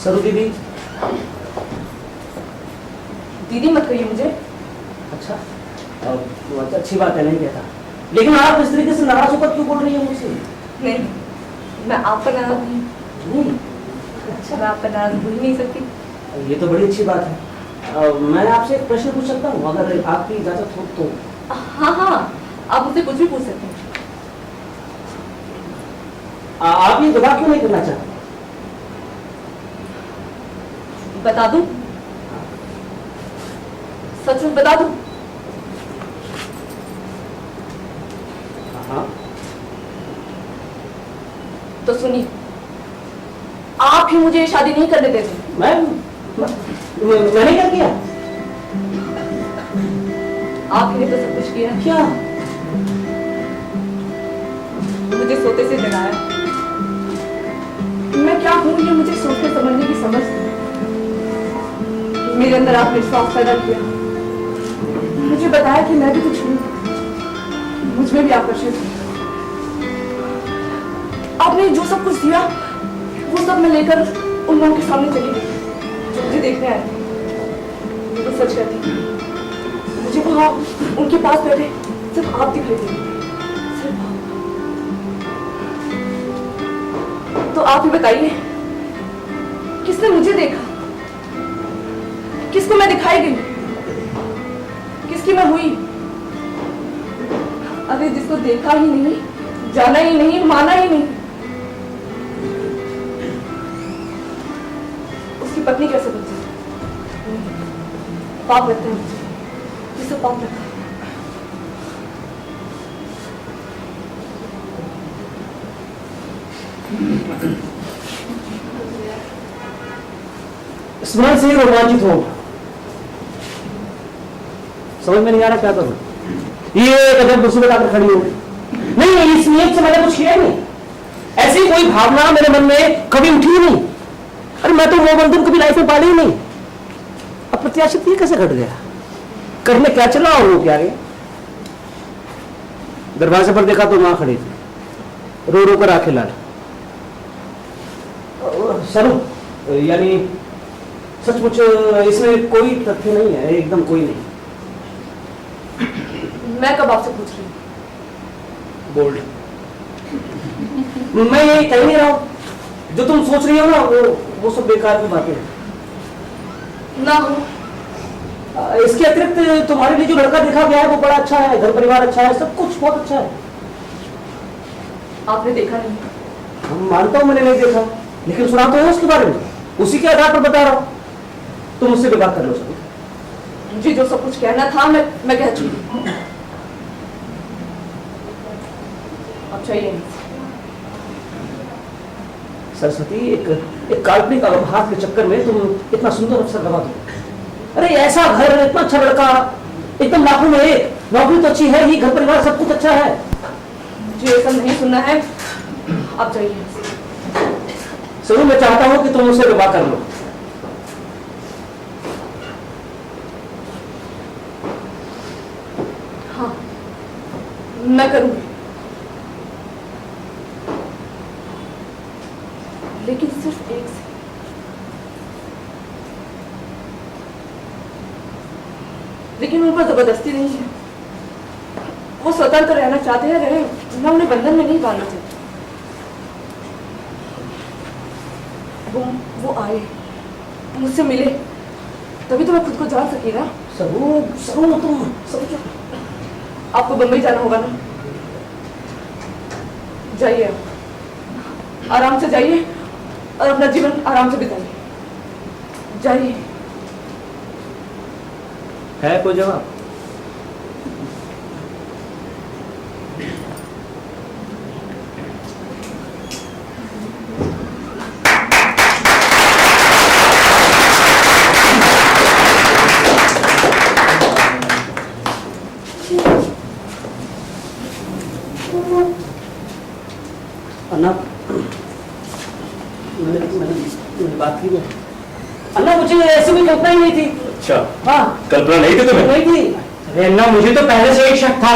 सरू दीदी। दीदी मत कहिए मुझे। अच्छा तो अच्छी बात है, नहीं कहता, लेकिन आप इस तरीके से नाराज होकर क्यों बोल रही है मुझसे? नहीं, मैं आप पर नाराज नहीं। अच्छा, मैं आप पर नाराज हो ही नहीं सकती। ये तो बड़ी अच्छी बात है। मैं आपसे एक प्रश्न पूछ सकता हूँ अगर आपकी इजाजत हो तो? हाँ हाँ, आप मुझसे कुछ भी पूछ सकते हैं। आप ये दवा क्यों नहीं करना चाहते? बता दूं? सच में बता दूं? हाँ। तो सुनिए, आप ही मुझे शादी नहीं करने देते। मैंने क्या किया? आप ही ने तो सब कुछ किया। क्या? मुझे सोते से जगाया। मैं क्या हूं ये मुझे सोचने समझने की समझ थी। मेरे अंदर आपने विश्वास पैदा किया, मुझे बताया कि मैं भी कुछ हूं, मुझमें भी आकर्षित हूं। आपने जो सब कुछ दिया वो सब मैं लेकर उन लोगों के सामने चली गई जो मुझे देखने आए थे। तो सच कहती हूँ, मुझे वहां उनके पास बैठे सिर्फ आप दिख रहे थे, सिर्फ आप। तो आप ही बताइए, किसने मुझे देखा? किसको मैं दिखाई गई? किसकी मैं हुई? अरे जिसको देखा ही नहीं, जाना ही नहीं, माना ही नहीं, उसकी पत्नी कैसे बन सकती? पाप लगता है मुझे, जिसे पाप लगता है। स्मरण से ही रोमांचित हो, समझ में नहीं आ रहा क्या करूं। ये कदम दूसरे लगाकर खड़ी हो गई। नहीं, इस नियत से मैंने कुछ किया नहीं, ऐसी कोई भावना मेरे मन में कभी उठी ही नहीं। अरे मैं तो वो बंधन कभी लाइफ में पाली ही नहीं। अप्रत्याशित ये कैसे घट गया? करने क्या चला और वो क्या गया? दरवाजे पर देखा तो मां खड़ी थी, रो रो कर आंखें लाल। सरू, यानी सचमुच इसमें कोई तथ्य नहीं है, एकदम कोई नहीं। मैं कब आपसे पूछ रही हूँ? बोल्ड। मैं ये कह नहीं रहा हूं, जो तुम सोच रही हो ना वो सब बेकार की बातें हैं। ना हो। इसके अतिरिक्त तुम्हारे लिए जो लड़का देखा गया है वो बड़ा अच्छा है, घर परिवार अच्छा है, सब कुछ बहुत अच्छा है। आपने देखा नहीं? हम मानता हूं मैंने नहीं देखा, लेकिन सुना तो है उसके बारे में, उसी के आधार पर बता रहा हूं। तुम मुझसे भी बात कर लो सर। मुझे जो सब कुछ कहना था मैं कह चुकी। अब चाहिए सरस्वती, एक काल्पनिक अवभास के चक्कर में तुम इतना सुंदर अवसर गवा दो। अरे ऐसा घर, इतना अच्छा लड़का, एकदम लाखों में एक, नौकरी तो अच्छी है ही, घर परिवार सब कुछ अच्छा है। मुझे ऐसा नहीं सुनना है, आप जाइए। सरू, मैं चाहता हूं कि तुम मुझसे विवाह कर लो। हाँ, मैं करूंगी, लेकिन सिर्फ एक से। लेकिन उन पर जबरदस्ती नहीं है, वो स्वतंत्र रहना चाहते हैं, रहे, मैं उन्हें बंधन में नहीं बांधना चाहती। वो आए, मुझसे मिले, तभी तो मैं खुद को जान सकी ना। सरू तुम समझो, आपको बंबई जाना होगा ना, जाइए आप, आराम से जाइए और अपना जीवन आराम से बिताइए। जाइए। है कोई जवाब? अन्ना, मैंने बात की है। अन्ना, मुझे ऐसी कोई कल्पना ही नहीं थी। अच्छा, हाँ, कल्पना नहीं थी तुम्हें? नहीं थी। अरे अन्ना, मुझे तो पहले से ही शक था।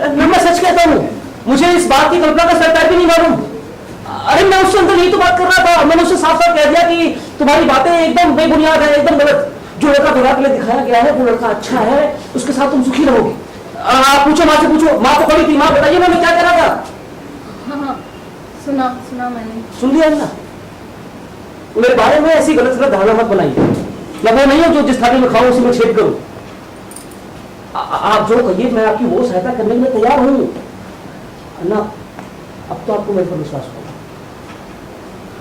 मैं सच कहता हूँ, मुझे इस बात की कल्पना का सरकार भी नहीं मालूम। अरे मैं उससे अंदर यही तो बात कर रहा था, मैंने उससे साफ साफ कह दिया कि तुम्हारी बातें एकदम बेबुनियाद है, एकदम गलत। जो लड़का तुम्हारे लिए दिखाया गया है वो लड़का अच्छा है, उसके साथ तुम सुखी रहोगे। पूछो माँ से, पूछो, माँ तो खड़ी थी, माँ बताइए मैं क्या कह रहा था। हाँ, सुना मैंने। सुन लिया ना? मेरे बारे में ऐसी गलत गलत धारणा मत बनाइए। मैं वो नहीं हूं जो जिस थाली में खाऊं उसी में छेद करूं। आप जो कहिए मैं आपकी वो सहायता करने के लिए तैयार हूं। अन्ना, अब तो आपको मेरे पर विश्वास होगा।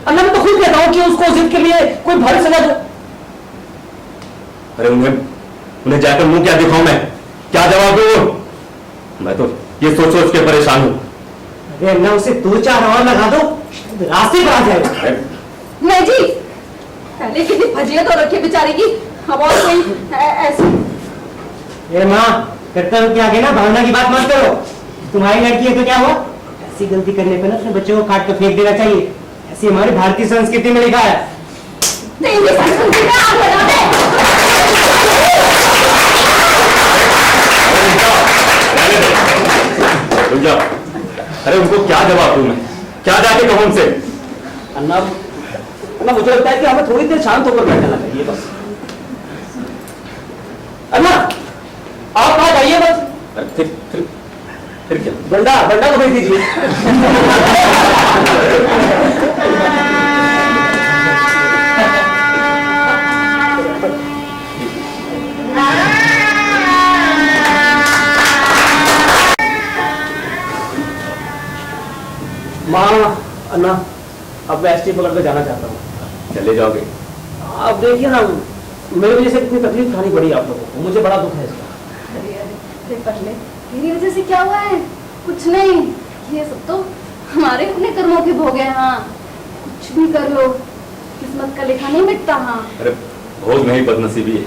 अन्ना, मैं तो खुद कहता हूं कि उसको जिद के लिए कोई भारी सजा दो। अरे उन्हें जाकर मुंह क्या दिखाऊं मैं, क्या जवाब दूं? मैं तो ये सोच सोच के परेशान हूं। अरे अन्ना, उसे 2-4 और लगा दो, रास्ते पर आ जाएगा। नहीं जी, पहले कितनी फजीयत हो रखी है बेचारी की, अब और कोई ऐसी। ए माँ, कर्तव्य के आगे ना भावना की बात मत करो। तुम्हारी लड़की है तो क्या हुआ? ऐसी गलती करने पे ना अपने बच्चों को काट के फेंक देना चाहिए, ऐसी हमारी भारतीय संस्कृति में लिखा है। तेरी संस्कृति में आग लगा दे। रुक जाओ। अरे उनको क्या जवाब दूं मैं, क्या जाके कहूं उनसे? अन्ना, मुझे लगता है कि हमें थोड़ी देर शांत होकर बैठना चाहिए बस। अन्ना, आप आ जाइए बस। अरे फिर क्या? बंडा को भेज दीजिए। माँ, अन्ना, अब मैं एसटी पकड़ कर जाना चाहता हूँ। चले जाओगे? आप देखिए ना, मेरी वजह से कितनी तकलीफ उठानी पड़ी आप लोगों को, मुझे बड़ा दुख है इसका। अरे पहले तेरी वजह से क्या हुआ है? कुछ नहीं, ये सब तो हमारे अपने कर्मों के भोग है। हाँ, कुछ भी कर लो, किस्मत का लिखा नहीं मिटता। हाँ, अरे भोग नहीं, बदनसीबी है।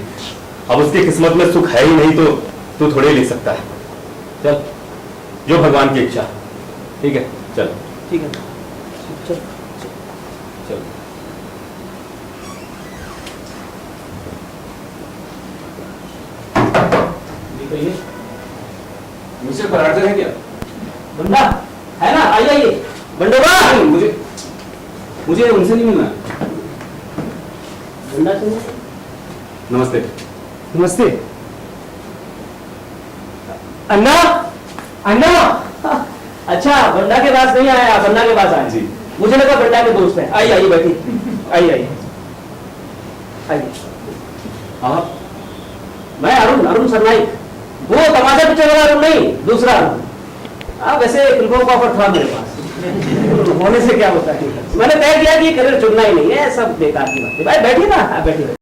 अब उसकी किस्मत में सुख है ही नहीं तो तू थोड़े ले सकता है। चल, जो भगवान की इच्छा। ठीक है, चल। ठीक है, चल। चल। कहिए। मुझसे पराठे है क्या? बंडा है ना? आइए बंडोबा। मुझे उनसे नहीं मिलना। बंडा सुनो। नमस्ते। नमस्ते। अन्ना, अन्ना। अच्छा, बंडा के पास नहीं आया, बंडा के पास आया। जी। मुझे लगा बंडा के दोस्त है। आइए बैठिए, आइए। आप? मैं अरुण सरनाइक, वो तमाशा पिक्चर वाला अरुण नहीं, दूसरा अरुण। वैसे फिल्मों का ऑफर था मेरे पास, होने से क्या होता है। मैंने तय किया कि करियर चुनना ही नहीं है, सब बेकार की बात है। भाई बैठिए ना, आप बैठिए।